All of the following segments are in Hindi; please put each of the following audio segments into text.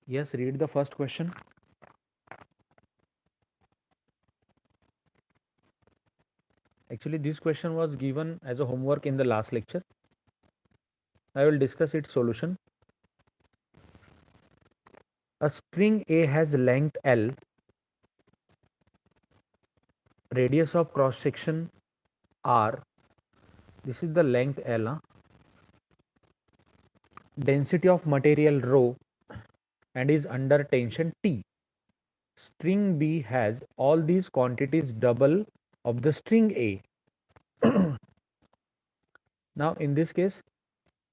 Yes, read the first question. Actually, this question was given as a homework in the last lecture. I will discuss its solution. A string A has length L, radius of cross section R. This is the length L. Density of material rho and is under tension T. String B has all these quantities double of the string A. Now in this case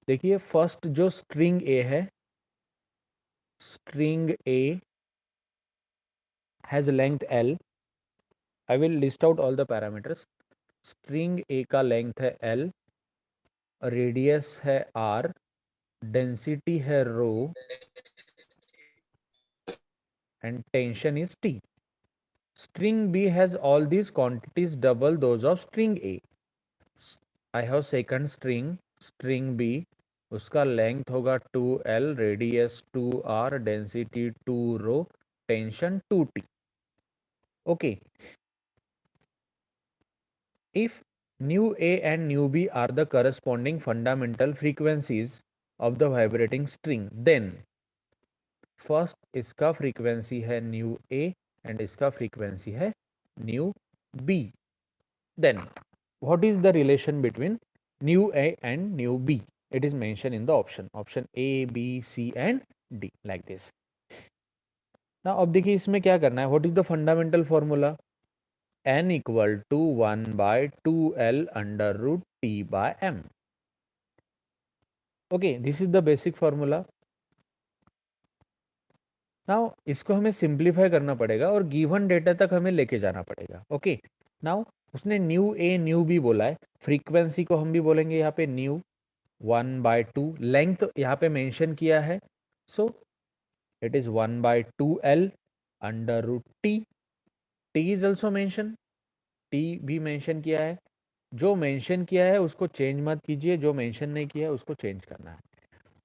देखिए फर्स्ट जो स्ट्रिंग ए है, string A has length L. I will list out all the parameters. String A का लेंथ है एल, रेडियस है आर, डेंसिटी है rho and tension is T. String B has all these quantities double those of string A. I have second string B, उसका लेंथ होगा 2L, radius 2R, density 2 rho, tension 2T. Okay. If nu A and nu B are the corresponding fundamental frequencies of the vibrating string, then first इसका फ्रीक्वेंसी है न्यू ए एंड इसका फ्रीक्वेंसी है nu B. Then what is the relation between nu A and nu B? It is mentioned in the option A, B, C and D like this. Now अब देखिए इसमें क्या करना है. What is the fundamental formula? N equal to 1 by 2L under root T by M. Okay, this is the basic formula. Now इसको हमें सिंप्लीफाई करना पड़ेगा और गिवन डेटा तक हमें लेके जाना पड़ेगा. ओके. नाउ उसने न्यू ए न्यू बी बोला है, फ्रीक्वेंसी को हम भी बोलेंगे यहाँ पे न्यू 1/2. लेंथ यहाँ पे मेंशन किया है, so it is 1/2L under root T. T is also mention, T भी मेंशन किया है. जो मेंशन किया है उसको चेंज मत कीजिए, जो मेंशन नहीं किया है उसको चेंज करना है.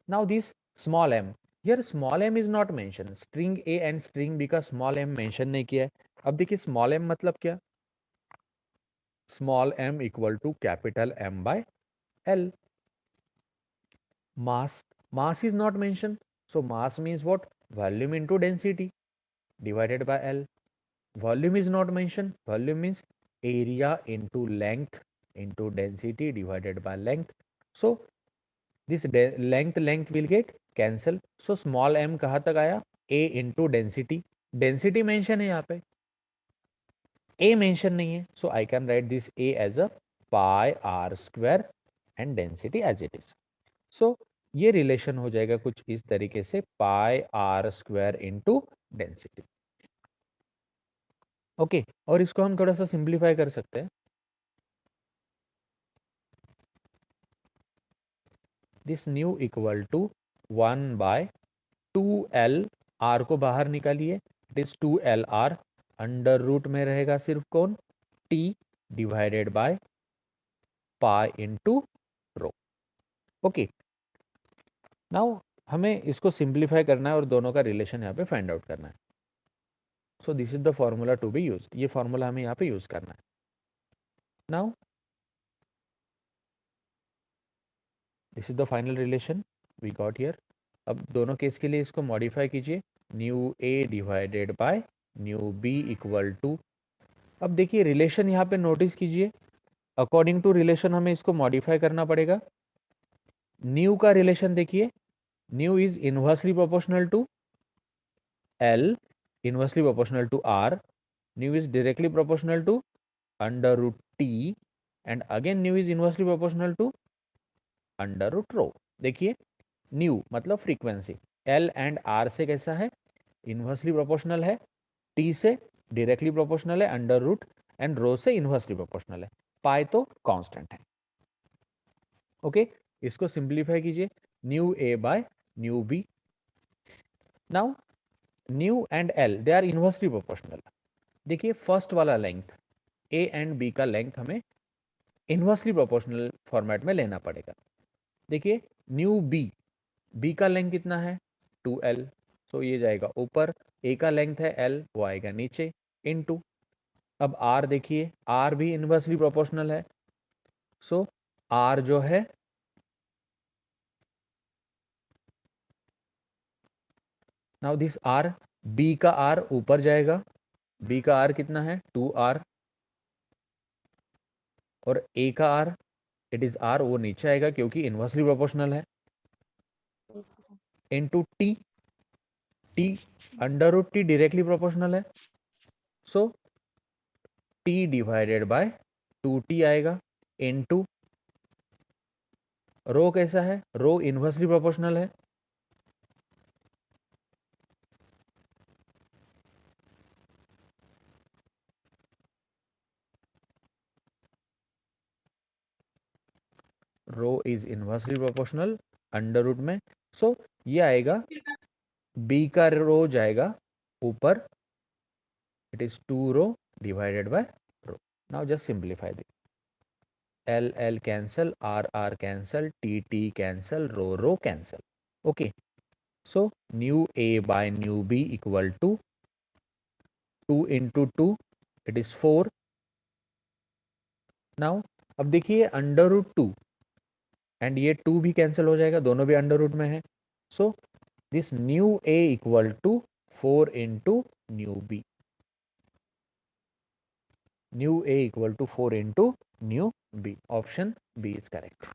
Now this small M, here small M is not mention. String A and string B का स्मॉल एम मेंशन नहीं किया है. अब देखिए स्मॉल एम मतलब क्या. Small M equal to capital M by L. Mass is not mentioned, so mass means what? Volume into density divided by L. Volume is not mentioned, volume means area into length into density divided by length. So this length will get cancel. So small m कहाँ तक आया? A into density. Density mention है यहाँ पे, A mention नहीं है, so I can write this A as a pi r square and density as it is. So ये रिलेशन हो जाएगा कुछ इस तरीके से, pi r square into density. Okay. और इसको हम थोड़ा सा सिंप्लीफाई कर सकते हैं. This nu equal to 1/2L. R को बाहर निकालिए, it is 2LR. Under root में रहेगा सिर्फ कौन? T divided by pi into rho. Okay. Now हमें इसको सिंप्लीफाई करना है और दोनों का रिलेशन यहाँ पे फाइंड आउट करना है. So this is the formula to be used. ये फॉर्मूला हमें यहाँ पे यूज करना है. Now this is the final relation we got here. अब दोनों केस के लिए इसको मॉडिफाई कीजिए. Nu A divided by nu B equal to. अब देखिए रिलेशन यहाँ पे नोटिस कीजिए. अकॉर्डिंग टू रिलेशन हमें इसको मॉडिफाई करना पड़ेगा. न्यू का रिलेशन देखिए, nu is inversely proportional to L, inversely proportional to r. Nu is directly proportional to under root T and again nu is inversely proportional to under root rho. देखिए न्यू मतलब फ्रीक्वेंसी, एल एंड आर से कैसा है? इनवर्सली प्रोपोर्शनल है. टी से डायरेक्टली प्रोपोर्शनल है अंडर रूट, एंड रो से इनवर्सली प्रोपोर्शनल है. पाई तो कांस्टेंट है. ओके. इसको सिंप्लीफाई कीजिए. Nu A by nu B. Now nu and L they are inversely proportional. देखिए फर्स्ट वाला लेंथ ए एंड बी का लेंथ हमें इनवर्सली प्रोपोर्शनल फॉर्मेट में लेना पड़ेगा. देखिए न्यू बी, बी का लेंथ कितना है? 2L. सो ये जाएगा ऊपर, ए का लेंथ है एल, वो आएगा नीचे, इनटू, अब आर देखिए, आर भी इनवर्सली प्रोपोर्शनल है, सो आर जो है, नाउ दिस आर, बी का आर ऊपर जाएगा, बी का आर कितना है 2r, और ए का आर, इट इज आर, वो नीचे आएगा क्योंकि इनवर्सली प्रोपोर्शनल है, into T, T under root T directly proportional है, so T divided by 2t आएगा, इनटू रो कैसा है, रो इनवर्सली प्रोपोर्शनल है, rho is inversely proportional under root में, सो ये आएगा, बी का रो जाएगा ऊपर, it is 2 rho divided by rho. Now just simplify this, L L cancel, r r cancel, T T cancel, rho cancel, okay, so nu A by nu B equal to 2 into 2, it is 4। Now अब देखिए अंडर रूट 2 एंड ये 2 भी कैंसिल हो जाएगा, दोनों भी अंडर रूट में है, so this nu A equal to 4 into nu B, nu A equal to 4 into nu B, option B is correct.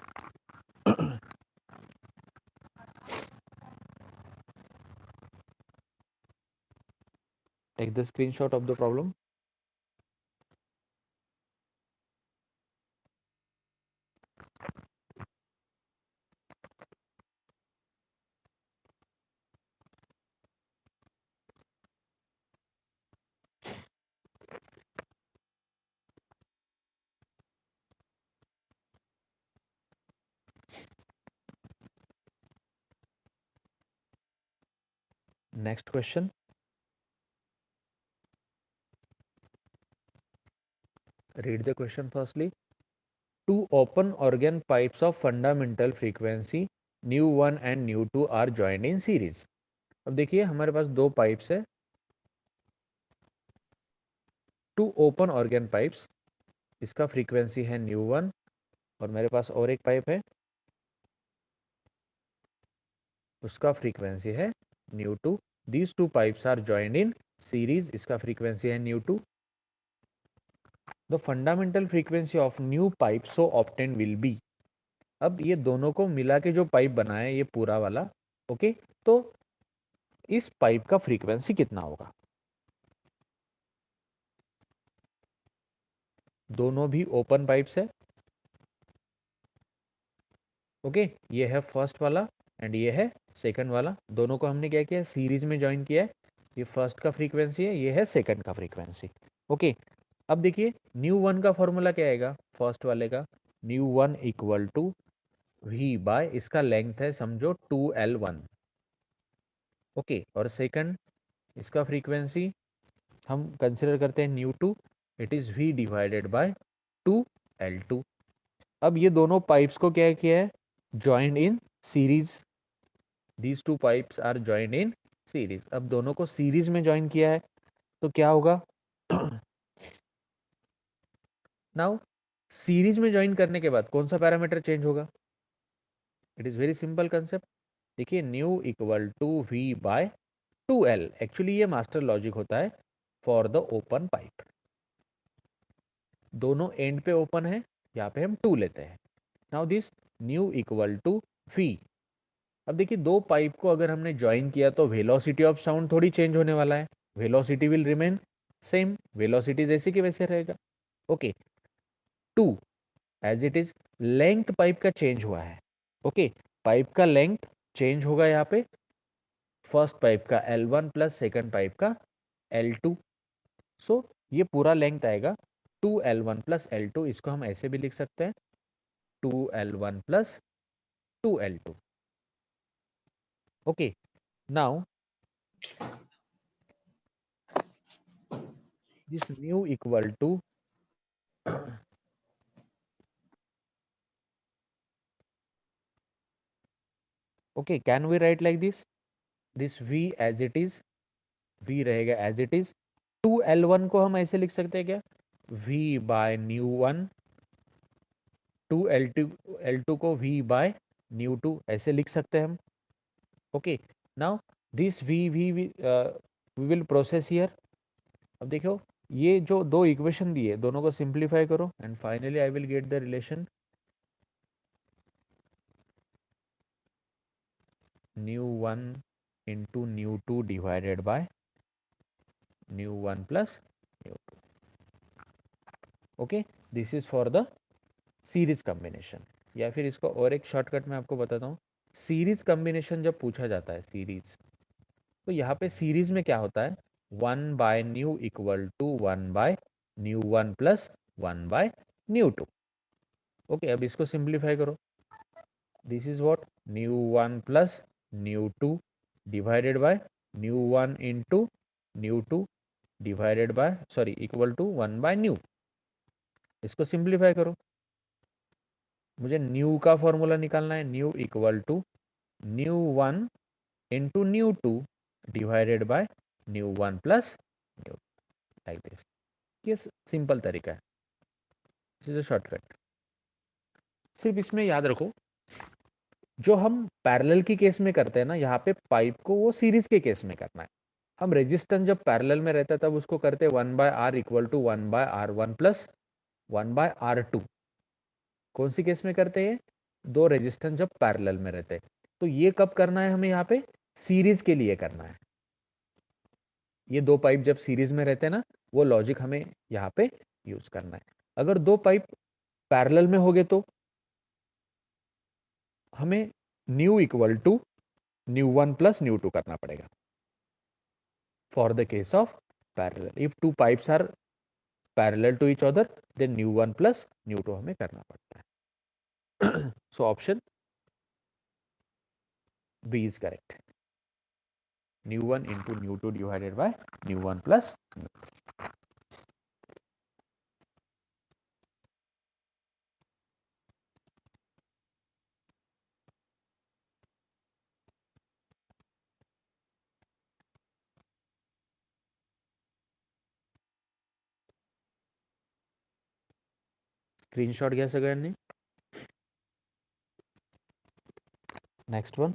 Take the screenshot of the problem. Next question. Read the question firstly. Two open organ pipes of fundamental frequency nu 1 and nu 2 are joined in series. अब देखिए हमारे पास दो पाइप्स है, टू ओपन ऑर्गन पाइप्स, इसका फ्रीक्वेंसी है न्यू 1, और मेरे पास और एक पाइप है, उसका फ्रीक्वेंसी है nu 2। These two pipes are joined in series, इसका फ्रीक्वेंसी है nu 2। The fundamental frequency of nu pipe so obtained will be, अब ये दोनों को मिला के जो पाइप बना है ये पूरा वाला, ओके, तो इस पाइप का फ्रीक्वेंसी कितना होगा, दोनों भी ओपन पाइप्स है, ओके, ये है फर्स्ट वाला एंड ये है सेकंड वाला, दोनों को हमने क्या किया है सीरीज में ज्वाइन किया है, ये फर्स्ट का फ्रीक्वेंसी है, ये है सेकंड का फ्रीक्वेंसी, ओके। अब देखिए न्यू 1 का फॉर्मूला क्या आएगा फर्स्ट वाले का, nu 1 equal to we by, इसका लेंथ है समझो 2L1, ओके, और सेकंड इसका फ्रीक्वेंसी हम कंसिडर करते हैं nu 2, it is V divided by 2L2। अब ये दोनों पाइप्स को क्या किया है, joined in series, these two pipes are joined in series, अब दोनों को सीरीज में ज्वाइन किया है तो क्या होगा, नाउ सीरीज में ज्वाइन करने के बाद कौन सा पैरामीटर चेंज होगा, it is very simple concept, देखिए nu equal to we by 2L, actually ये मास्टर लॉजिक होता है फॉर द ओपन पाइप, दोनों एंड पे ओपन है, यहाँ पे हम 2 लेते हैं, now this nu equal to v, अब देखिए दो पाइप को अगर हमने ज्वाइन किया तो वेलोसिटी ऑफ साउंड थोड़ी चेंज होने वाला है, velocity will remain same, velocity जैसे कि वैसे रहेगा, okay, 2 as it is, length pipe का चेंज हुआ है, ओके, पाइप का लेंथ चेंज होगा यहाँ पे, फर्स्ट पाइप का L1 प्लस सेकंड पाइप का L2, सो ये पूरा लेंथ आएगा 2L1 प्लस L2, इसको हम ऐसे भी लिख सकते हैं 2L1 plus 2L2, okay, now this mu equal to okay, can we write like this, this v as it is, v रहेगा एज इट इज। 2L1 को हम ऐसे लिख सकते हैं क्या, v bye nu one, 2L2 को v बाय न्यू टू ऐसे लिख सकते हैं हम। Okay, now this we will process here. अब देखो ये जो दो इक्वेशन दिए दोनों को सिंप्लीफाई करो and finally I will get the relation nu one into nu two divided by nu one plus nu two. Okay, this is for the series combination. या फिर इसको और एक शॉर्टकट में आपको बताता हूँ, सीरीज कॉम्बिनेशन जब पूछा जाता है सीरीज, तो यहाँ पे सीरीज में क्या होता है, 1/न्यू इक्वल टू 1/न्यू1 प्लस 1/न्यू2। ओके, अब इसको सिंप्लीफाई करो, दिस इज व्हाट न्यू1 प्लस न्यू2 डिवाइडेड बाय न्यू1 इंटू न्यू2 divided by sorry equal to 1/न्यू। इसको सिंप्लीफाई करो, मुझे न्यू का फॉर्मूला निकालना है, न्यू इक्वल टू न्यू1 इंटू न्यू2 डिवाइडेड बाय न्यू1 प्लस न्यू, लाइक दिस। ये सिंपल तरीका है, दिस इज अ शॉर्टकट। सिर्फ इसमें याद रखो, जो हम पैरेलल की केस में करते हैं ना, यहाँ पे पाइप को वो सीरीज के केस में करना है। हम रेजिस्टेंस जब पैरेलल में रहता है तब उसको करते हैं 1/R equal to 1/R1 plus 1/R2। कौन सी केस में करते हैं, दो रेजिस्टेंस जब पैरेलल में रहते हैं। तो ये कब करना है हमें, यहाँ पे सीरीज के लिए करना है। ये दो पाइप जब सीरीज में रहते हैं ना, वो लॉजिक हमें यहाँ पे यूज करना है। अगर दो पाइप पैरेलल में हो गए तो हमें न्यू इक्वल टू न्यू1 प्लस न्यू2 करना पड़ेगा for the case of parallel. If two pipes are parallel to each other then न्यू1 प्लस न्यू2 हमें करना पड़ता है। So option B is correct, न्यू1 इंटू न्यू2 डिवाइडेड बाय न्यू1 प्लस। स्क्रीनशॉट घ्या सगळ्यांनी। Next one,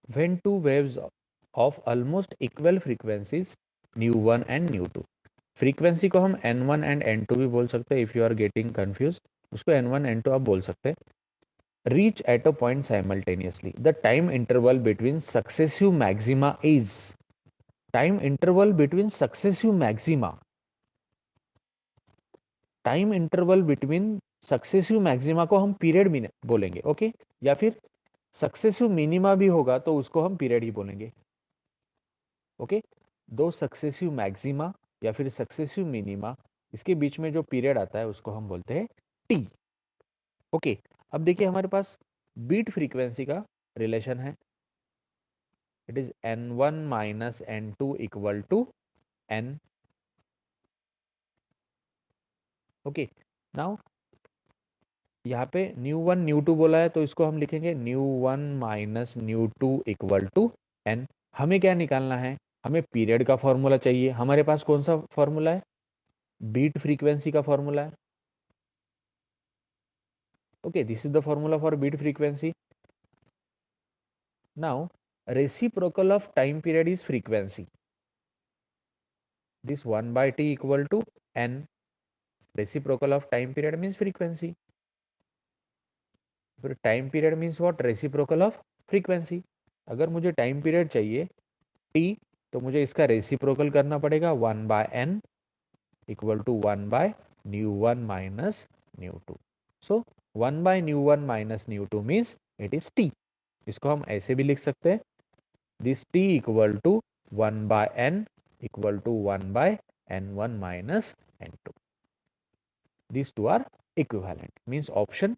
when two waves of almost equal frequencies nu1 and nu2, frequency को हम n1 एंड n2 भी बोल सकते हैं, if you are getting confuse उसको n1 n2 आप बोल सकते हैं, reach at a point simultaneously, the time interval between successive maxima is, time interval between successive maxima, time interval between successive maxima को हम पीरियड बोलेंगे। ओके, या फिर सक्सेसिव मिनिमा भी होगा तो उसको हम पीरियड ही बोलेंगे। ओके, दो सक्सेसिव मैक्सिमा या फिर सक्सेसिव मिनिमा, इसके बीच में जो पीरियड आता है उसको हम बोलते हैं टी। ओके, अब देखिए हमारे पास बीट फ्रीक्वेंसी का रिलेशन है, it is n1 minus n2 equal to n। Okay, now यहाँ पे न्यू1 न्यू2 बोला है तो इसको हम लिखेंगे न्यू1 माइनस न्यू2 इक्वल टू n। हमें क्या निकालना है, हमें पीरियड का फॉर्मूला चाहिए। हमारे पास कौन सा फॉर्मूला है, बीट फ्रीक्वेंसी का फॉर्मूला है। Okay, this is the formula for beat frequency. Now reciprocal of time period is frequency, this 1/t equal to n, reciprocal of time period means frequency, फिर time period means what, reciprocal of frequency. अगर मुझे टाइम पीरियड चाहिए t, तो मुझे इसका रेसिप्रोकल करना पड़ेगा 1/n इक्वल टू 1/न्यू1 माइनस न्यू2। सो 1/न्यू1 माइनस न्यू2 मीन्स इट इज t। इसको हम ऐसे भी लिख सकते हैं, this t equal to 1/n equal to 1/n1 minus n2। These two are equivalent, means option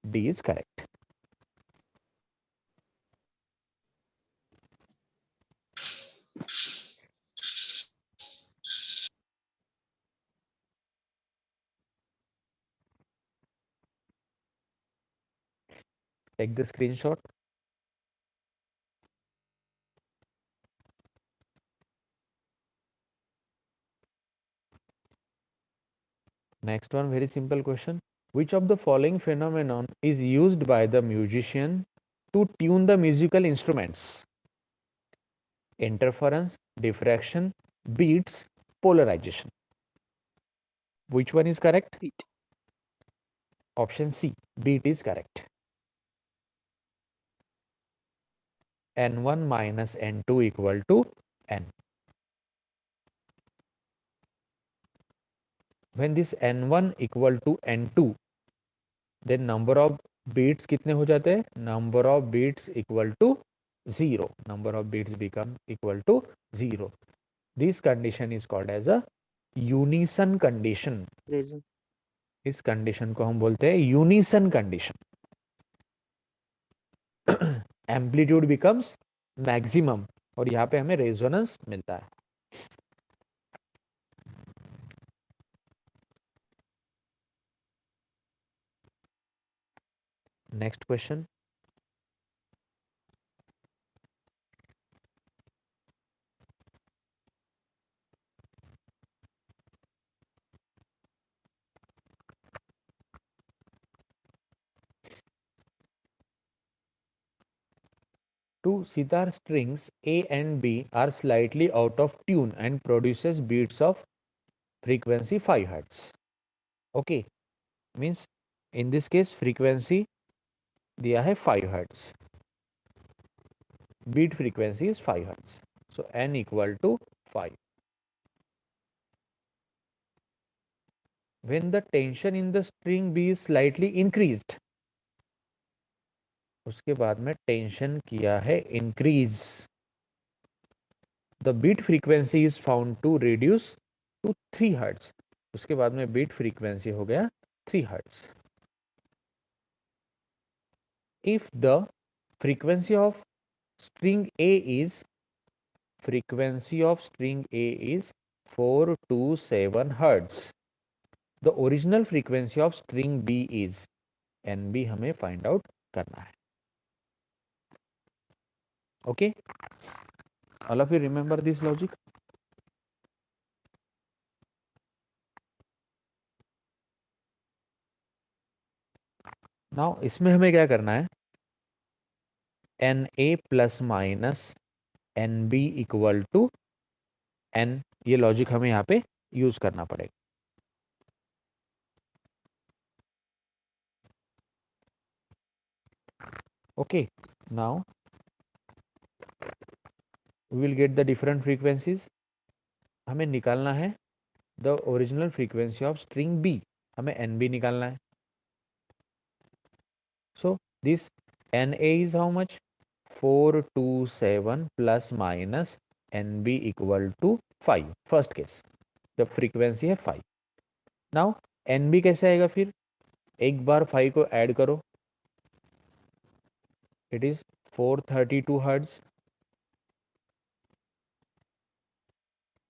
D is correct. Take the screenshot. Next one, very simple question. Which of the following phenomenon is used by the musician to tune the musical instruments? Interference, diffraction, beats, polarization. Which one is correct? Beat. Option C, beat is correct. N1 minus N2 equal to N. When this N1 equal to N2, then number of beats कितने हो जाते हैं? Number of beats equal to 0. Number of beats become equal to 0. This condition is called as a unison condition. Reason. इस कंडीशन को हम बोलते हैं unison condition. Amplitude becomes maximum और यहाँ पे हमें रेजोनेंस मिलता है. Next question. Two sitar strings A and B are slightly out of tune and produces beats of frequency 5 Hz. Okay, means in this case frequency दिया है 5 Hz. Beat frequency is 5 Hz. So n equal to 5. When the tension in the string B is slightly increased, उसके बाद में टेंशन किया है increase, the beat frequency is found to reduce to 3 hertz. उसके बाद में बीट फ्रीक्वेंसी हो गया 3 hertz. If the frequency of string A is 4 to 7 hertz, the original frequency of string B is N B हमें फाइंड आउट करना है. Okay, all of you remember this logic. Now इसमें हमें क्या करना है? N A plus minus N B equal to N, ये लॉजिक हमें यहाँ पे यूज करना पड़ेगा. Okay, now we will get the different frequencies. हमें निकालना है the original frequency of string B, हमें एन बी निकालना है. So this N A is how much? 4 to 7 plus minus N B equal to 5. First case the frequency है 5. नाउ एन बी कैसे आएगा? फिर एक बार 5 को ऐड करो, इट इज 432 हर्ट्ज.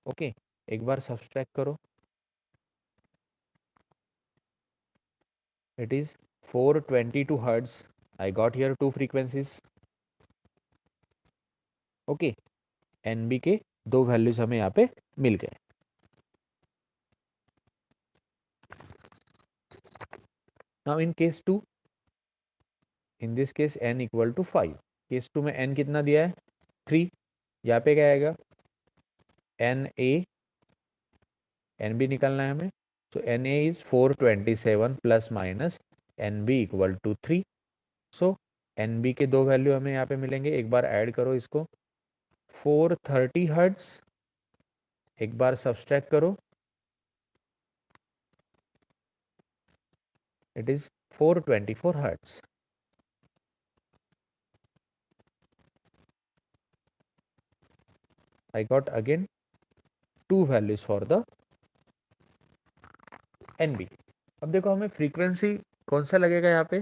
ओके, एक बार सब्सट्रैक्ट करो, it is 422 hertz. I got here two frequencies. Okay, NB के दो वैल्यूज हमें यहाँ पे मिल गए. Now in case 2, in this case n equal to 5. Case 2 में n कितना दिया है? 3. यहाँ पे क्या आएगा? एन ए, एन बी निकालना है हमें. So N A is 427 plus minus N B equal to 3. So N B के दो वैल्यू हमें यहाँ पे मिलेंगे. एक बार ऐड करो इसको, 430 हर्ट्ज. एक बार सब्सट्रैक्ट करो, it is 424 hertz. I got again two values for the NB. अब देखो हमें फ्रीक्वेंसी कौन सा लगेगा यहाँ पे?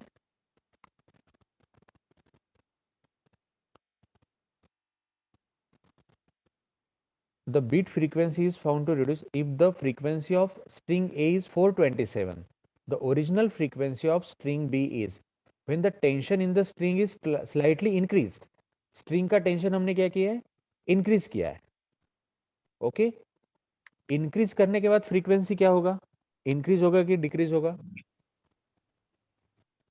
the beat frequency is found to reduce if the frequency of string A is 427. The original frequency of string B is when the tension in the string is slightly increased. String का टेंशन हमने क्या किया है, इंक्रीज किया है. ओके, इंक्रीज करने के बाद फ्रीक्वेंसी क्या होगा, इंक्रीज होगा कि डिक्रीज होगा,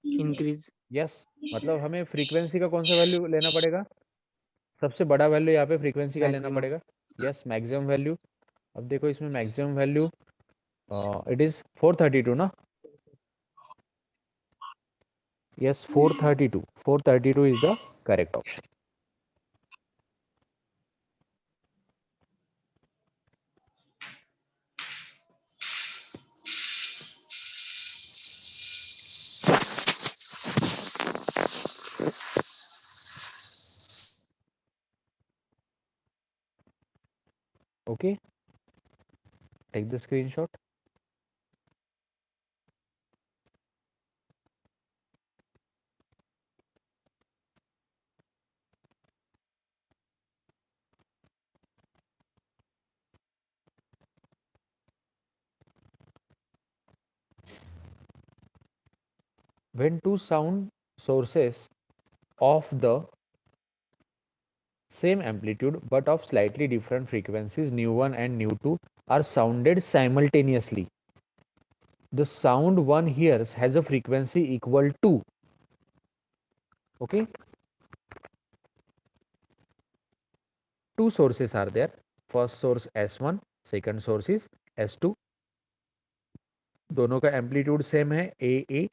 इंक्रीज. यस. मतलब हमें फ्रीक्वेंसी का कौन सा वैल्यू लेना पड़ेगा, सबसे बड़ा वैल्यू यहाँ पे फ्रीक्वेंसी का लेना पड़ेगा. Yes, maximum value. अब देखो इसमें मैक्सिमम वैल्यू इट इज 432 ना. Yes, 432. 432 is the correct option. Okay, take the screenshot. When two sound sources of the same amplitude but of slightly different frequencies, nu1 and nu2, are sounded simultaneously, the sound one hears has a frequency equal to, okay, two sources are there. First source S1, second source is S2. दोनों का एम्पलीट्यूड सेम है A,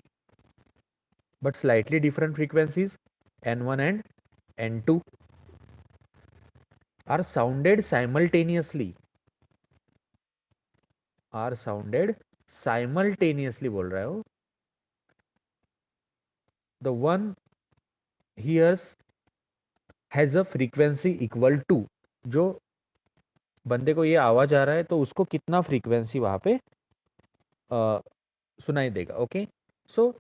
but slightly different frequencies N1 and N2 are sounded simultaneously. Are sounded simultaneously बोल रहा है वो. The one hears has a frequency equal to, जो बंदे को ये आवाज आ रहा है तो उसको कितना फ्रीक्वेंसी वहां पे सुनाई देगा. Okay, so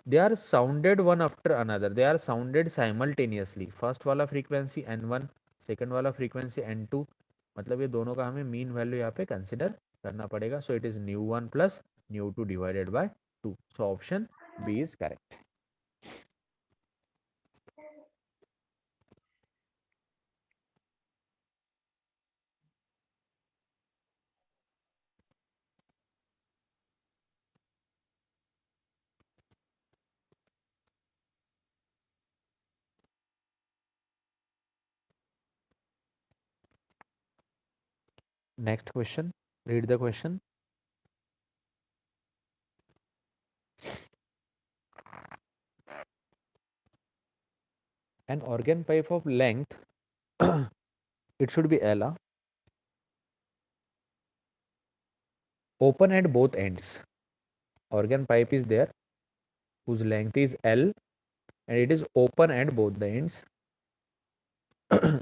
they are sounded one after another, they are sounded simultaneously. First वाला फ्रीक्वेंसी N1, सेकंड वाला फ्रीक्वेंसी N2. मतलब ये दोनों का हमें मीन वैल्यू यहाँ पे कंसिडर करना पड़ेगा. So it is nu1 plus nu2 divided by 2. So option B is correct. Next question. Read the question. An organ pipe of length, it should be L, open at both ends. Organ pipe is there whose length is L and it is open at both the ends,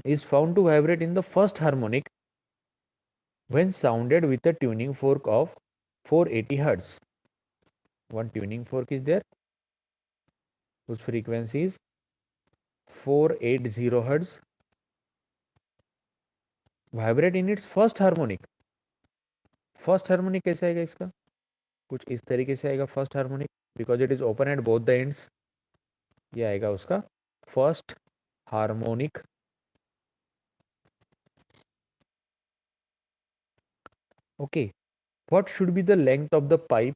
is found to vibrate in the first harmonic when sounded with a tuning fork of 480 Hz. One tuning fork is there whose frequency is 480 Hz. Vibrate in its first harmonic. First harmonic कैसे आएगा इसका, कुछ इस तरीके से आएगा first harmonic, because it is open at both the ends. ये आएगा उसका first harmonic. Okay, what should be the length of the pipe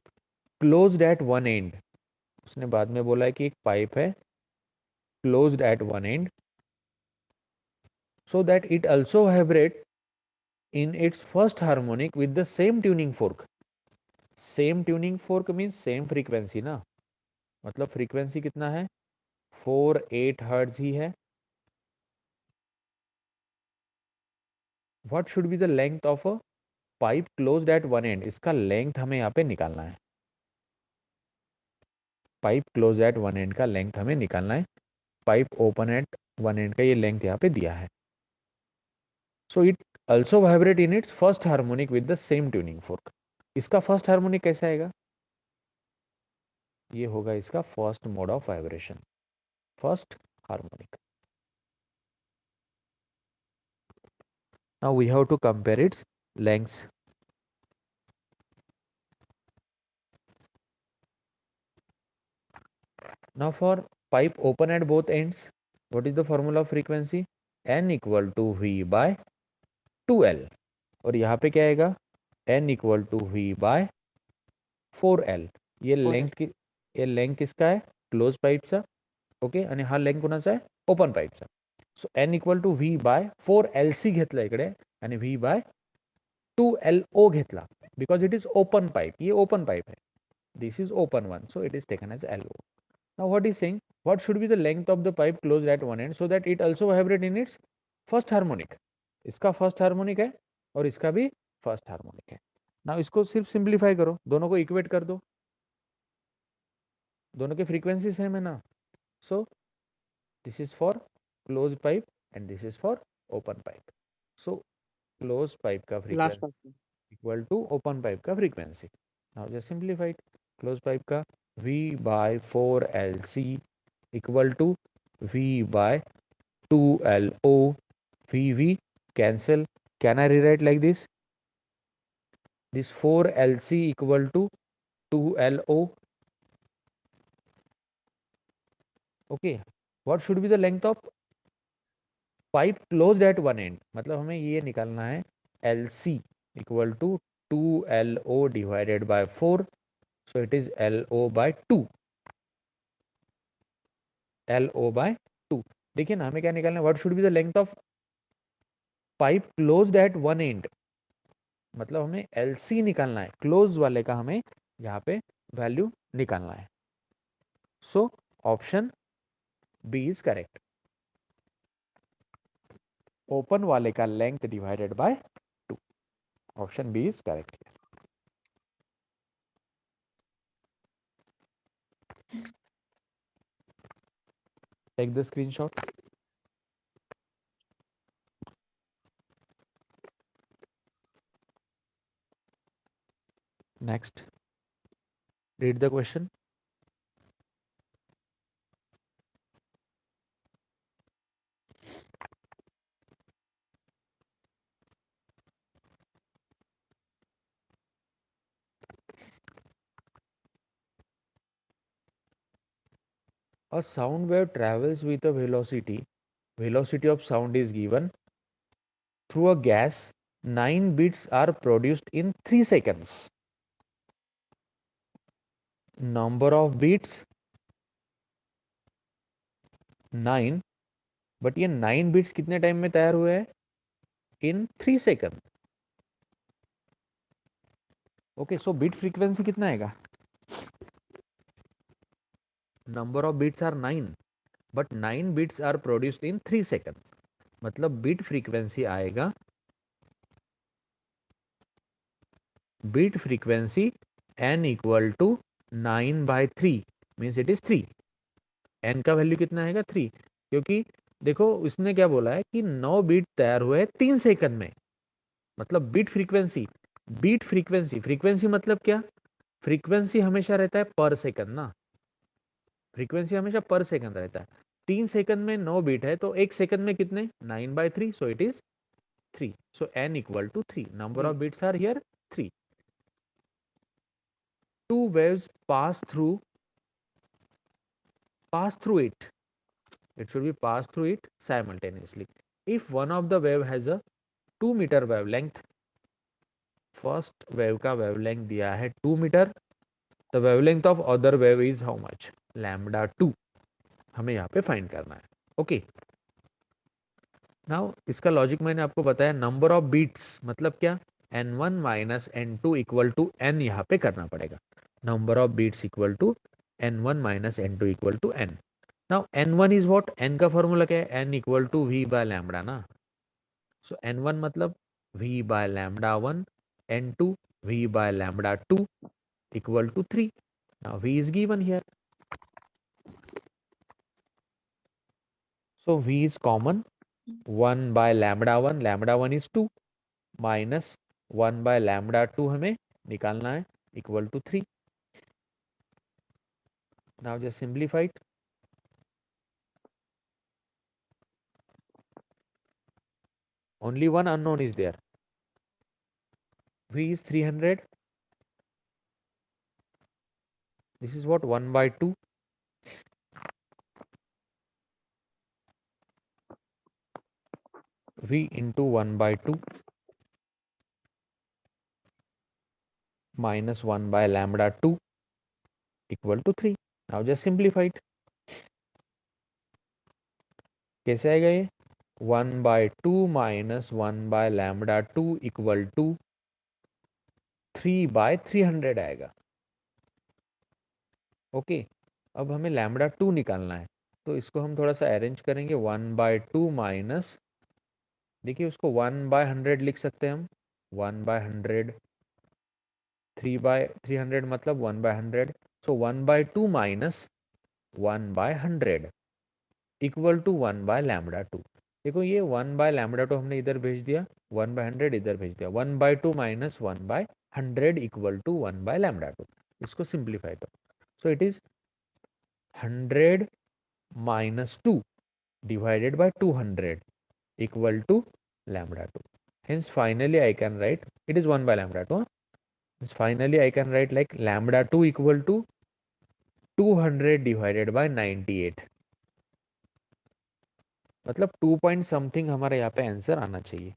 closed eight one and. उसने बाद में बोला है कि एक पाइप है closed eight one and so that it also vibrate in its first harmonic with the same tuning fork. Same tuning fork means same frequency ना, मतलब फ्रीक्वेंसी कितना है 48 हर्ट्ज ही है. What should be the length of a pipe closed at one end. इसका लेंथ हमें यहाँ पे निकालना है. Pipe close eight one and का लेंथ हमें निकालना है. Pipe open at one and का ये लेंथ यहाँ पे दिया है. So it also vibrate in its first harmonic with the same tuning fork. इसका फर्स्ट हार्मोनिक कैसे आएगा, ये होगा इसका first mode of vibration, first harmonic. Now we have to compare its lengths. Now for pipe open at both ends, what is the formula of frequency? N equal to V by 2L. और यहाँ पे क्या आएगा? N equal to V by 4L. ये लेंथ किसका है? क्लोज पाईपचा. ओके, आणि हा लेंथ कोणाचा आहे? ओपन पाईपचा. So N equal to V by 4LC घेतला इकडे आणि V बाय 2LO घेतला because it is open pipe. ये ओपन पाईप आहे. This is open one, so it is taken as LO. Now what is saying? What should be the length of the pipe closed at one end so that it also vibrate in its first harmonic? इसका फर्स्ट हार्मोनिक है और इसका भी फर्स्ट हार्मोनिक है. नाउ इसको सिर्फ सिंप्लीफाई करो, दोनों को इक्वेट कर दो. दोनों की फ्रीक्वेंसी सेम है ना. So this is for close pipe and this is for open pipe. So close pipe का frequency equal to open pipe का frequency. Now just simplified. Close pipe का V by 4LC equal to V by 2LO. V cancel. Can I rewrite like this? This 4LC equal to 2LO. Okay. What should be the length of pipe closed at one end? मतलब हमें ये निकालना है LC equal to 2LO divided by 4. So it is LO by 2. LO by 2. देखिए ना, हमें क्या निकालना है? What should be the length of pipe closed at one end? मतलब हमें LC निकालना है. क्लोज वाले का हमें यहाँ पे वैल्यू निकालना है. So option B is correct. Open वाले का length divided by 2. Option B is correct. Take the screenshot. Next, read the question. A sound wave travels with a velocity of sound is given through a gas. 9 bits are produced in 3 seconds. Number of bits 9, but ये 9 बिट्स कितने टाइम में तैयार हुए हैं? In 3 second. Okay, so bit frequency कितना आएगा? Number of bits are 9, but 9 bits are produced in 3 second. मतलब बिट फ्रीक्वेंसी आएगा, bit frequency n equal to 9/3 means it is 3. n का वैल्यू कितना आएगा? 3. क्योंकि देखो उसने क्या बोला है कि 9 बिट तैयार हुए 3 सेकंड में. मतलब बिट फ्रीक्वेंसी, फ्रीक्वेंसी मतलब क्या? फ्रीक्वेंसी हमेशा रहता है पर सेकंड ना. फ्रीक्वेंसी हमेशा पर सेकंड रहता है. 3 सेकंड में 9 बीट है तो 1 सेकंड में कितने? 9/3. So it is 3. So n equal to 3. Number of beats are here 3. Two waves pass through it. It should be pass through it simultaneously. If one of the wave has a 2-meter wavelength, first wave का wavelength दिया है 2 metre. The wavelength of other wave is how much? Lambda 2. हमें यहाँ पे फाइंड करना है. ओके, नाउ इसका लॉजिक मैंने आपको बताया. नंबर ऑफ बीट्स मतलब क्या? n1 minus n2 equal to n यहाँ पे करना पड़ेगा. Number of beats equal to n1 minus n2 equal to n. Now n1 is what? n का फॉर्मूला क्या है? n equal to v by lambda ना. सो n1 मतलब v by lambda 1, n2 v by lambda 2 equal to 3. Now v is given here. So V is common. 1 by lambda 1 is 2 minus 1 by lambda 2 हमें निकालना है equal to 3. Now just simplify it. only one unknown is there. V is 300. This is what, 1 by 2. V into 1 by 2 minus 1 by lambda 2 equal to 3. Now just simplify it. कैसे आएगा ये? 1 by 2 minus 1 by lambda 2 equal to 3 by 300 आएगा. ओके, अब हमें लैम्बडा 2 निकालना है, तो इसको हम थोड़ा सा अरेंज करेंगे. 1 by 2 माइनस, देखिए उसको 1 by 100 लिख सकते हैं हम. 1 by 100, 3 by 300 मतलब 1 by 100. So 1 by 2 minus 1 by 100 equal to 1 by lambda 2. देखो ये 1 by लैम्बडा 2 हमने इधर भेज दिया, 1 by 100 इधर भेज दिया. 1 by 2 minus 1 by 100 equal to 1 by lambda 2. इसको सिंप्लीफाई करो. So it is 100 minus 2 divided by 200 equal to lambda 2. Hence finally I can write, it is 1 by lambda 2. Hence finally I can write like lambda 2 equal to 200 divided by 98. मतलब 2 point something हमारा यहाँ पे आंसर आना चाहिए.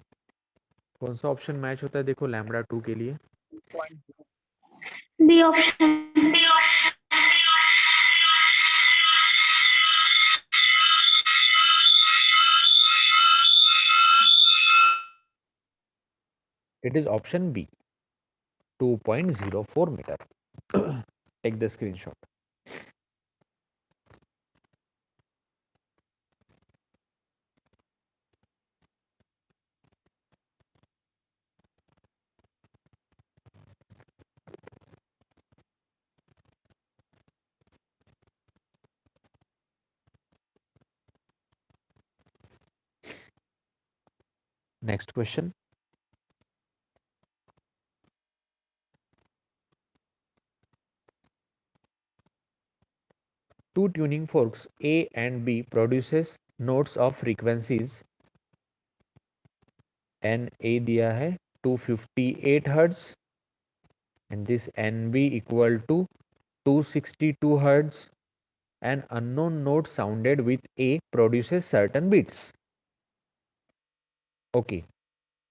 कौन सा ऑप्शन मैच होता है देखो लैम्बडा 2 के लिए? B option. It is option B, 2.04 meter. Take the screenshot. Next question. Two tuning forks A and B produces notes of frequencies. N A दिया है 258 hertz and this NB equal to 262 hertz. An unknown note sounded with A produces certain beats. Okay,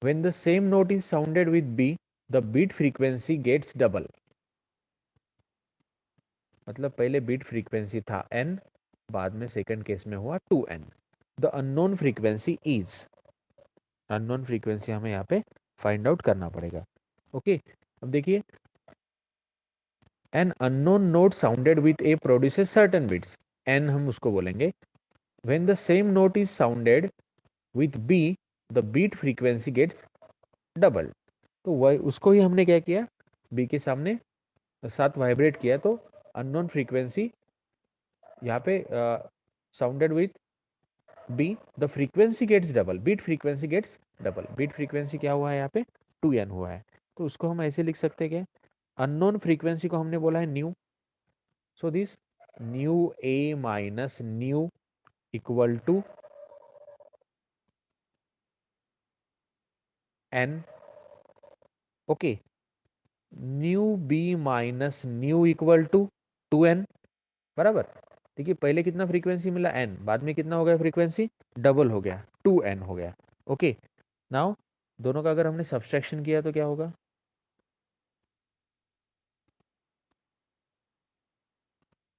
when the same note is sounded with B, the beat frequency gets double. मतलब पहले बीट फ्रीक्वेंसी था n, बाद में सेकंड केस में हुआ 2n. The unknown frequency is, unknown frequency हमें यहाँ पे फाइंड आउट करना पड़ेगा. ओके, अब देखिए, an unknown note sounded with A produces certain beats. N हम उसको बोलेंगे. When the same note is sounded with B, the beat frequency gets double. तो वही उसको ही हमने क्या किया, बी के सामने साथ वाइब्रेट किया, तो अननोन फ्रीक्वेंसी यहाँ पे sounded with B, the frequency gets double, beat frequency gets double. Beat frequency क्या हुआ है यहाँ पे, 2n हुआ है. तो उसको हम ऐसे लिख सकते हैं क्या, अननोन फ्रीक्वेंसी को हमने बोला है nu. So this nu A minus nu equal to N. Okay, nu B minus nu equal to 2n. बराबर. देखिए पहले कितना फ्रीक्वेंसी मिला n, बाद में कितना हो गया फ्रीक्वेंसी, डबल हो गया, 2n हो गया. ओके, नाउ दोनों का अगर हमने सब्सट्रैक्शन किया तो क्या होगा,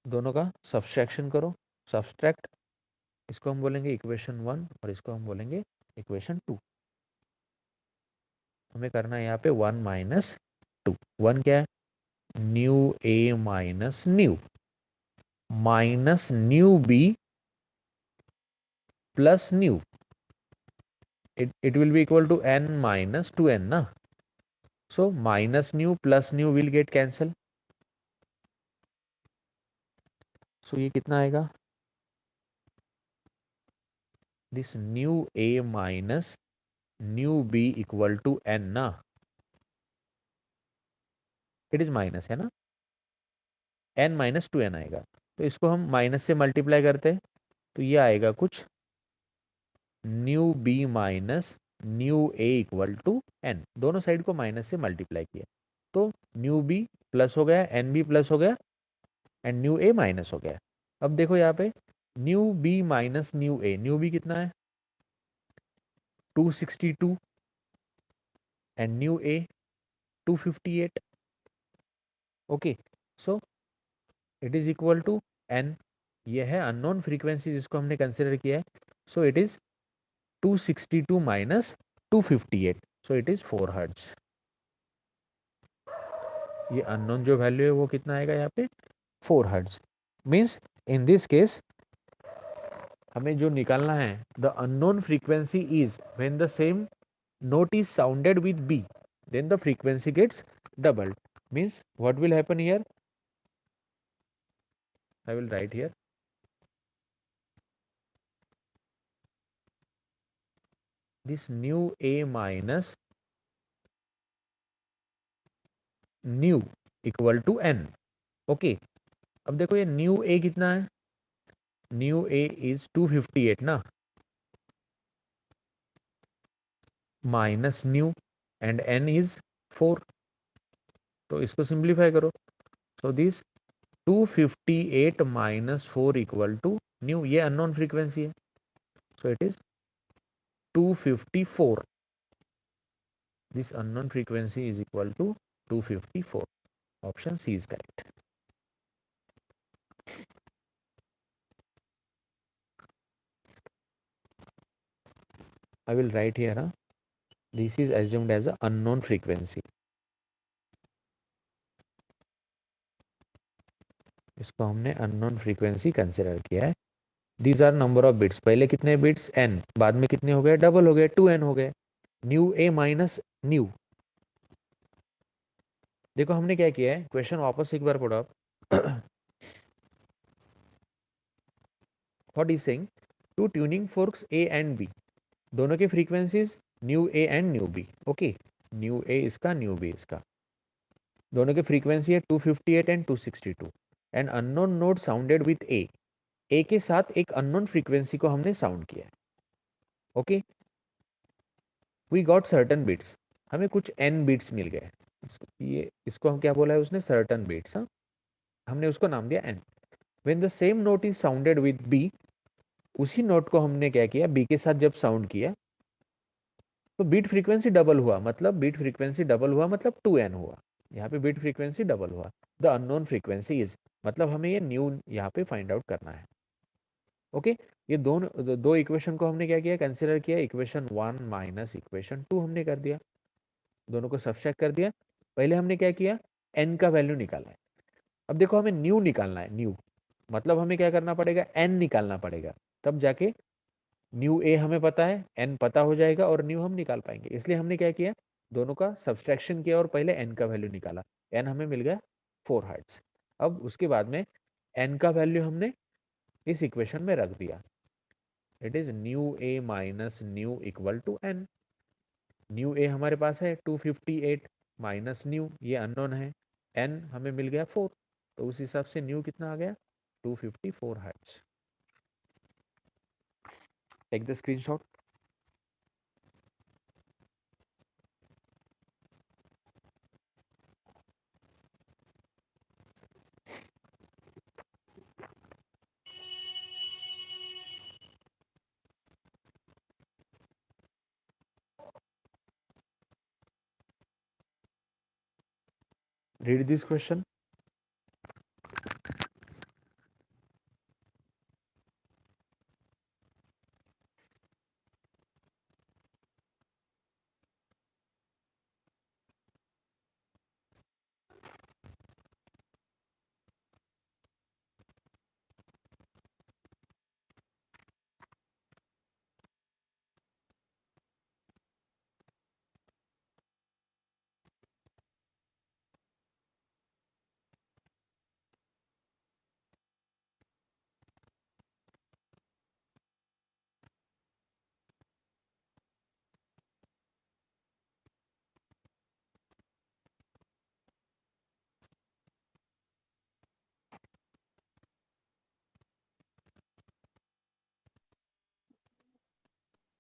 दोनों का सब्सट्रैक्शन करो, सब्सट्रैक्ट. इसको हम बोलेंगे इक्वेशन 1 और इसको हम बोलेंगे इक्वेशन 2. हमें करना है यहाँ पे 1 माइनस 2. 1 क्या है, nu A minus nu minus nu B plus nu. it will be equal to n minus 2n ना. so minus new plus new will get cancel. so ये कितना आएगा, this new a minus new b equal to n ना. it is minus है ना, n minus 2n आएगा. तो इसको हम माइनस से मल्टीप्लाई करते हैं, तो ये आएगा कुछ nu B minus nu A equal to N, दोनों साइड को माइनस से मल्टीप्लाई किया तो न्यू बी प्लस हो गया, एन बी प्लस हो गया एंड न्यू ए माइनस हो गया। अब देखो यहाँ पे nu B minus nu B कितना है 262 and nu A 258। Okay, so it is equal to N, ये है अननोन फ्रीक्वेंसी जिसको हमने कंसिडर किया है। So it is 262 minus 258, so it is 4 hertz. ये अननोन जो वैल्यू है वो कितना आएगा यहाँ पे 4 hertz. Means in this case हमें जो निकालना है the unknown frequency is when the same note is sounded with B, then the frequency gets doubled. Means what will happen here? I will write here. This new A minus new equal to N. Okay. अब देखो ये new A कितना है? New A is 258 ना, minus new and N is 4. तो इसको सिंप्लीफाई करो. So this 258 minus 4 equal to new, ये अननोन फ्रीक्वेंसी है. So it is 254. This unknown frequency is equal to 254. Option C is correct. I will write here, this is assumed as a unknown frequency. इसको हमने unknown frequency consider किया है. These are number of bits. पहले कितने bits n, बाद में कितने हो गए, डबल हो गए, 2n हो गए. New a minus new. देखो हमने क्या किया है, क्वेश्चन वापस एक बार पढ़ो आप. What is saying? Two tuning forks A and B, दोनों की frequencies nu A and nu B. Okay, nu A इसका, न्यू बी इसका, दोनों की फ्रीक्वेंसी है 258 and 262. And unknown note sounded with A के साथ एक अननोन फ्रीक्वेंसी को हमने साउंड किया है. Okay, we got certain bits, हमें कुछ एन बिट्स मिल गए. ये इसको हम क्या बोला है उसने, सर्टन बिट्स. हाँ, हमने उसको नाम दिया N. When the same note is sounded with B, उसी नोट को हमने क्या किया, बी के साथ जब साउंड किया तो बीट फ्रीक्वेंसी डबल हुआ. मतलब बीट फ्रीक्वेंसी डबल हुआ मतलब 2n हुआ. यहाँ पे बीट फ्रीक्वेंसी डबल हुआ. द अननोन फ्रीक्वेंसी इज, मतलब हमें ये न्यू यहाँ पे फाइंड आउट करना है. ओके, ये दो इक्वेशन को हमने क्या किया, कंसिडर किया. इक्वेशन 1 माइनस इक्वेशन 2 हमने कर दिया, दोनों को सबट्रैक्ट कर दिया. पहले हमने क्या किया, n का वैल्यू निकाला है. अब देखो हमें न्यू निकालना है. न्यू मतलब हमें क्या करना पड़ेगा, n निकालना पड़ेगा, तब जाके न्यू ए हमें पता है, एन पता हो जाएगा और न्यू हम निकाल पाएंगे. इसलिए हमने क्या किया, दोनों का सब्सट्रैक्शन किया और पहले एन का वैल्यू निकाला. एन हमें मिल गया 4 हर्ट्ज. अब उसके बाद में एन का वैल्यू हमने इस इक्वेशन में रख दिया. It is nu A minus nu equal to N. Nu A हमारे पास है 258 माइनस न्यू, ये अननोन है, एन हमें मिल गया 4. तो उस हिसाब से न्यू कितना आ गया, 254 hertz. Take the screenshot. Read this question.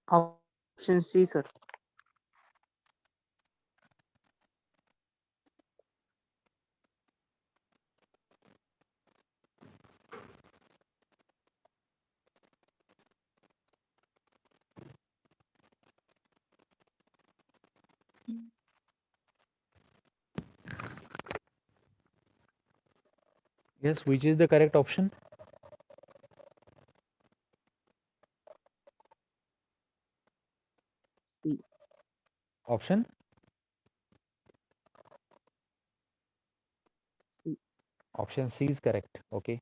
Option C sir. Yes, which is the correct option? C. Option C. option C is correct. Okay.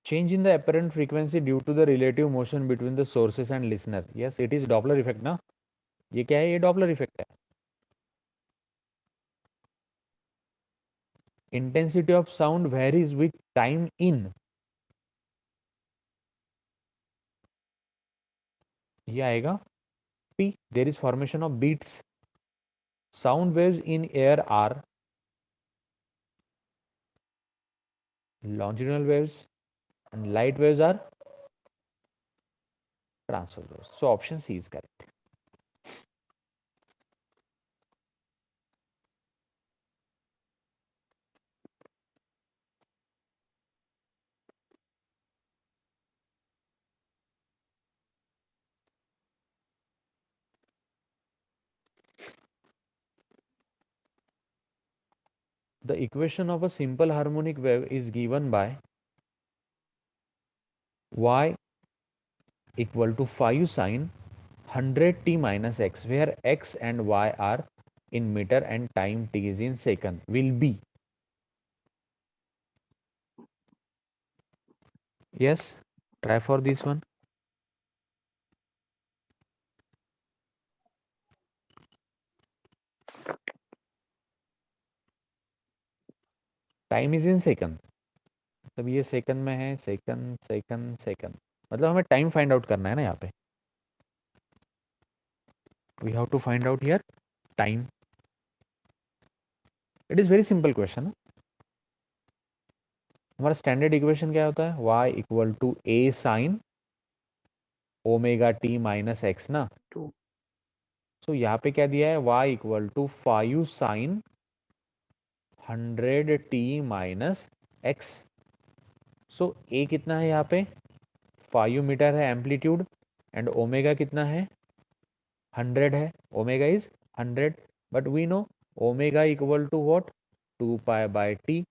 Change in the apparent frequency due to the relative motion between the sources and listener. Yes, it is Doppler effect ना. ये क्या है? ये Doppler effect है. Intensity of sound varies with time in. ये आएगा P. There is formation of beats. Sound waves in air are longitudinal waves and light waves are transverse waves. So option C is correct. The equation of a simple harmonic wave is given by y equal to 5 sine 100 t minus x, where x and y are in meter and time t is in second, will be. Yes, try for this one. Time is in second, मतलब ये सेकंड में है. सेकंड सेकंड सेकंड, मतलब हमें टाइम फाइंड आउट करना है ना. यहाँ पे we have to find out here time. It is very simple question. हमारा स्टैंडर्ड इक्वेशन क्या होता है? y equal to A sine omega T minus X ना. 2. सो यहाँ पे क्या दिया है? y equal to 5 sine 100 T minus X. So A कितना है यहाँ पे? 5 मीटर है एम्पलीट्यूड, एंड ओमेगा कितना है? 100 है. Omega is 100, but we know omega equal to what? 2 pi by T.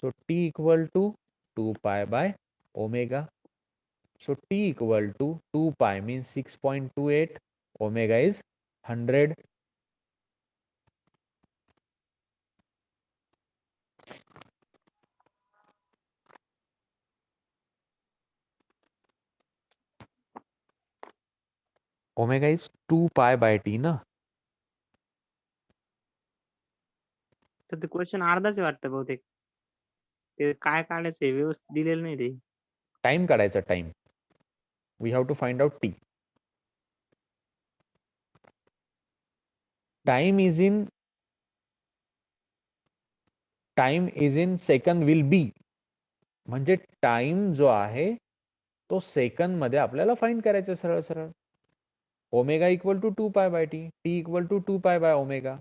So T equal to 2 pi by omega. So t equal to 2 pi means 6.28. Omega is 100. Omega is 2 pi by t ना. तर ते क्वेश्चन अर्धाच आहे वाटतं बहुतेक. ते काय काढायचंय व्यवस्थित दिलेलं नाही ते. टाइम काढायचा time. We have to find out t. Time is in second will be. म्हणजे टाइम जो आहे तो सेकंड मध्ये आपल्याला फाइंड करायचा सरळ सरळ. Omega equal to 2 pi by T, T equal to 2 pi by omega.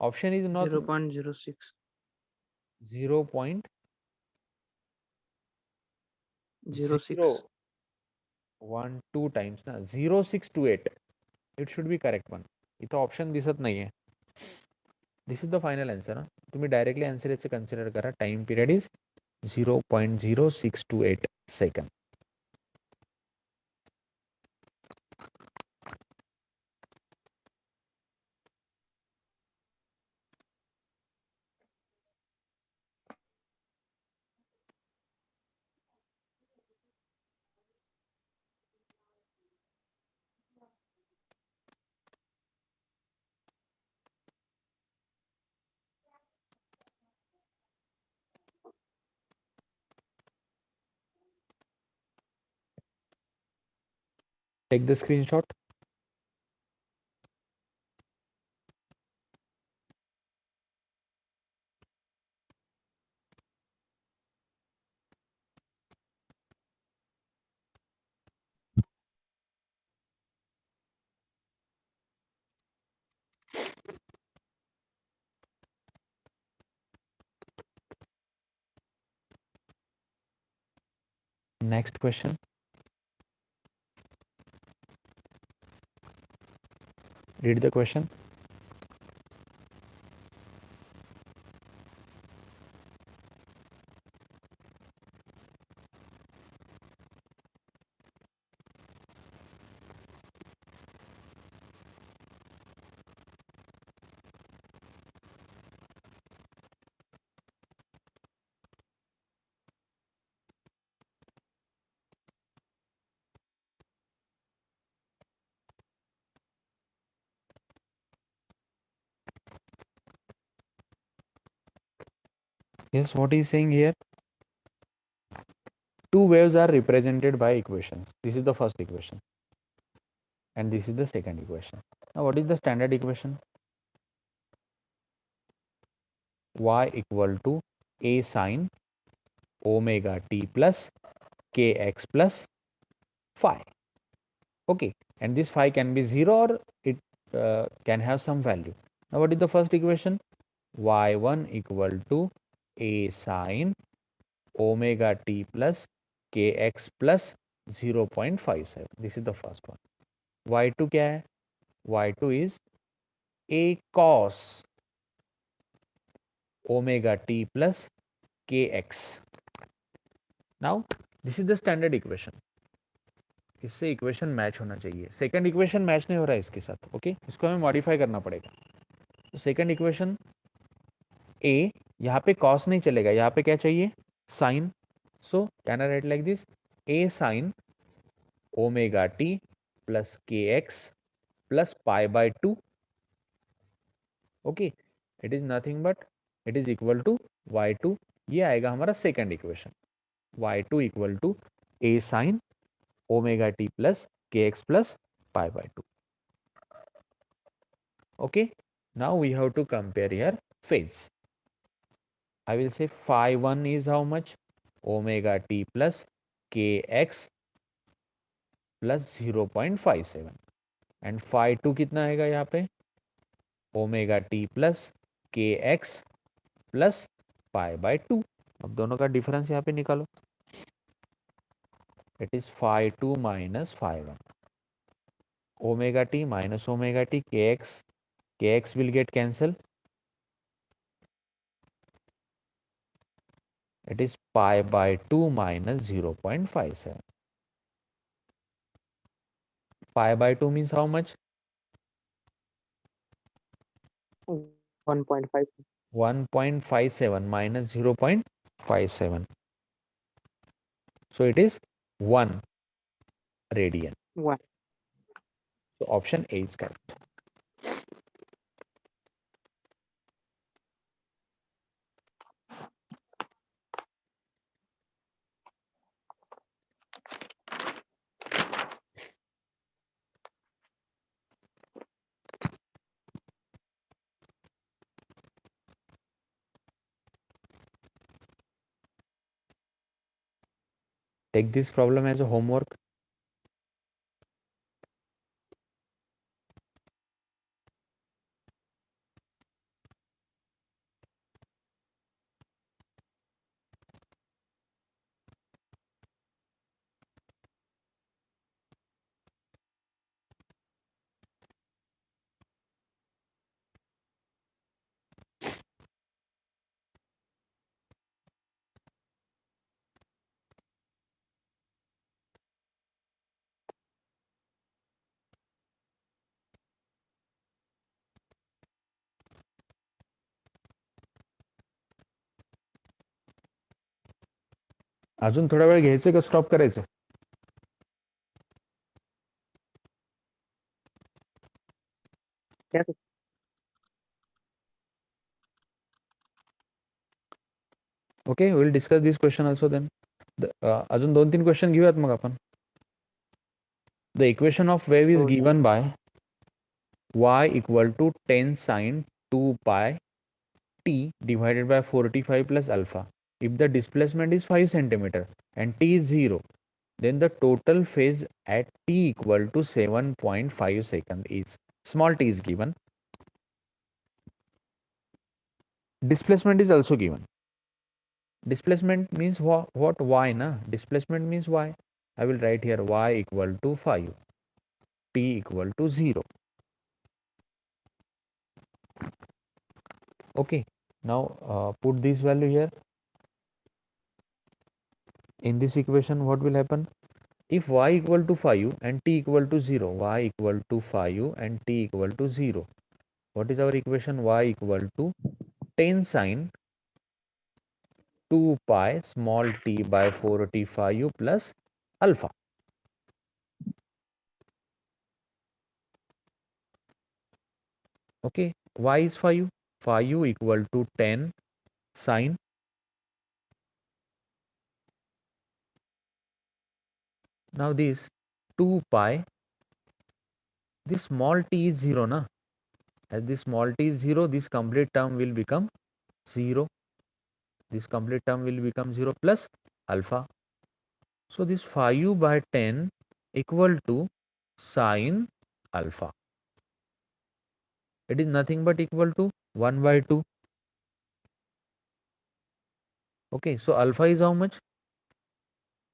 Option is not 0.06. 06. 0.012 times ना. 0628. It should be correct one. इथं ऑप्शन दिसत नाहीये. This is the final answer. तुम्ही डायरेक्टली आन्सर याचं कन्सिडर करा. Time period is 0.0628 second. Take the screenshot. Next question. Read the question. Yes, what he's saying here, two waves are represented by equations. This is the first equation and this is the second equation. Now what is the standard equation? Y equal to a sine omega t plus kx plus phi. Okay, and this phi can be 0 or it can have some value. Now what is the first equation? Y1 equal to a sine omega t plus kx plus 0.57. This is the first one. Y2 क्या है? Y2 is a cos omega t plus kx. Now this is the standard equation. इससे इक्वेशन मैच होना चाहिए. सेकंड इक्वेशन मैच नहीं हो रहा है इसके साथ. ओके, इसको हमें मॉडिफाई करना पड़ेगा. तो सेकंड इक्वेशन ए, यहाँ पे कॉस नहीं चलेगा, यहाँ पे क्या चाहिए? Sine. So can I write like this, A sine omega T plus K X plus pi by 2. Okay, it is nothing but it is equal to y2. ये आएगा हमारा second equation. y2 equal to A sine omega t plus kx plus pi by 2. Okay, now we have to compare here phase. I will say phi 1 is how much? Omega t plus kx plus 0.57 and phi 2 कितना आएगा यहाँ पे? Omega t plus kx plus pi by 2. अब दोनों का डिफरेंस यहाँ पे निकालो. It is phi 2 minus phi 1. Omega t minus omega t, kx will get cancelled. It is pi by 2 minus 0.57. Pi by 2 means how much? 1.5. 1.57 minus 0.57. So it is 1 radian. 1. So option A is correct. Take this problem as a homework. अजून थोडा वेळ घ्यायचं का स्टॉप करायचं? Yes. Okay, we'll discuss this question also then. अजून 2-3 क्वेश्चन घेऊयात मग आपण. The equation of wave is So, given by y equal to 10 sine 2 pi t divided by 45 plus alpha. If the displacement is 5 centimeter and t is 0, then the total phase at t equal to 7.5 second is, small t is given. Displacement is also given. Displacement means what? Y na? Displacement means y. I will write here y equal to 5, t equal to 0. Okay, now put this value here. In this equation, what will happen? If y equal to 5 and t equal to 0, y equal to 5 and t equal to 0, what is our equation? Y equal to 10 sine 2 pi small t by 4t5 plus alpha. Okay, y is 5, 5 equal to 10 sine. Now this 2 pi, this small t is 0 na. As this small t is 0, this complete term will become 0. This complete term will become 0 plus alpha. So this 5 by 10 equal to sine alpha. It is nothing but equal to 1 by 2. Okay, so alpha is how much?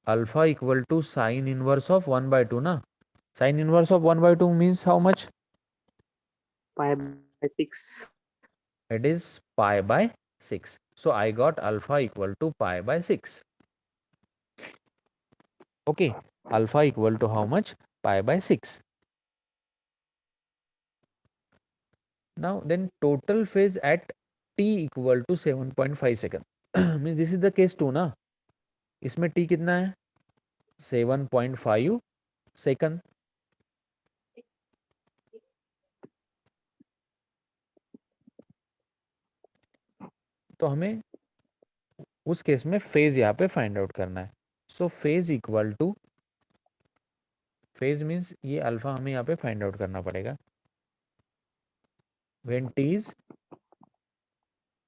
Alpha equal to sine inverse of 1 by 2 na. Sine inverse of 1 by 2 means how much? Pi by 6. It is pi by 6. So I got alpha equal to pi by 6. Okay, alpha equal to how much? Pi by 6. Now then total phase at t equal to 7.5 second. Means this is the case 2 ना. इसमें t कितना है? 7.5 सेकंड. तो हमें उस केस में फेज यहाँ पे फाइंड आउट करना है. So phase equal to, phase means ये अल्फा हमें यहाँ पे फाइंड आउट करना पड़ेगा. When t is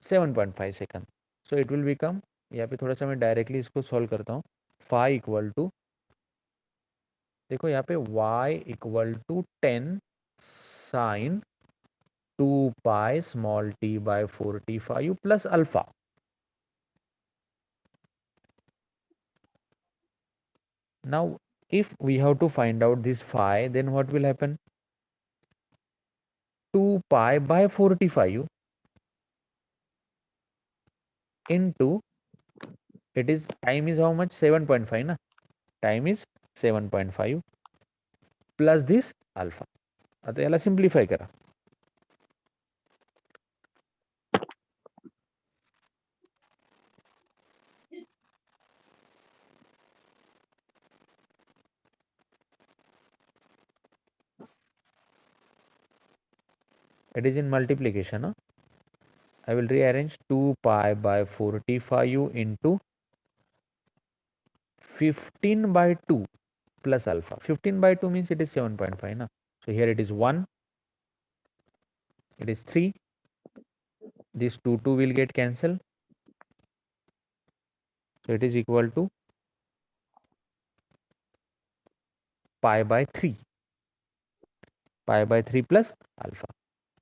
7.5 second, so it will become, यहाँ पे थोड़ा सा मैं डायरेक्टली इसको सॉल्व करता हूँ. फाई इक्वल टू, देखो यहाँ पे y equal to 10 sine 2 pi small t by 4t5 plus alpha. Now if we have to find out this phi, then what will happen? 2 pi by 45 into, it is, time is how much? 7.5 na. Time is 7.5 plus this alpha. आता याला simplify करा. It is in multiplication. Huh? I will rearrange 2 pi by 45 into 15 by 2 plus alpha. 15 by 2 means it is 7.5 na. So here it is 1, it is 3, this 2 will get cancelled. So it is equal to pi by 3. Pi by 3 plus alpha.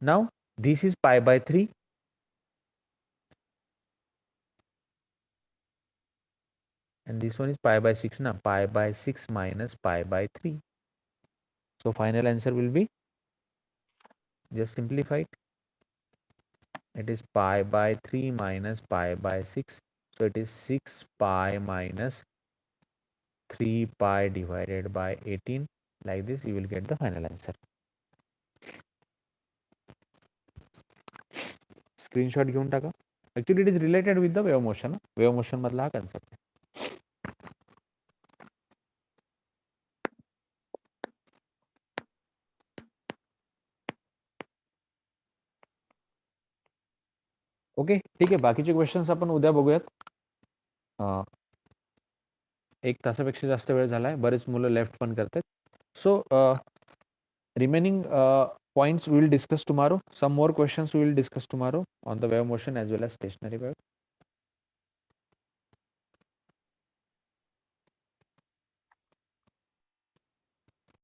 Now this is pi by 3 and this one is pi by 6 now. Pi by 6 minus pi by 3. So final answer will be, just simplify it. It is pi by 3 minus pi by 6. So it is 6 pi minus 3 pi divided by 18. Like this you will get the final answer. Screenshot घेऊन टाका. Actually it is related with the wave motion. Wave motion मधला हा concept आहे. ओके ठीक आहे. बाकीचे क्वेश्चन्स आपण उद्या बघूयात. 1 तासापेक्षा जास्त वेळ झालाय. बरेच मुलं लेफ्ट पण करतात. सो remaining points we will discuss tomorrow. Some more questions we will discuss tomorrow on the wave motion as well as stationary wave.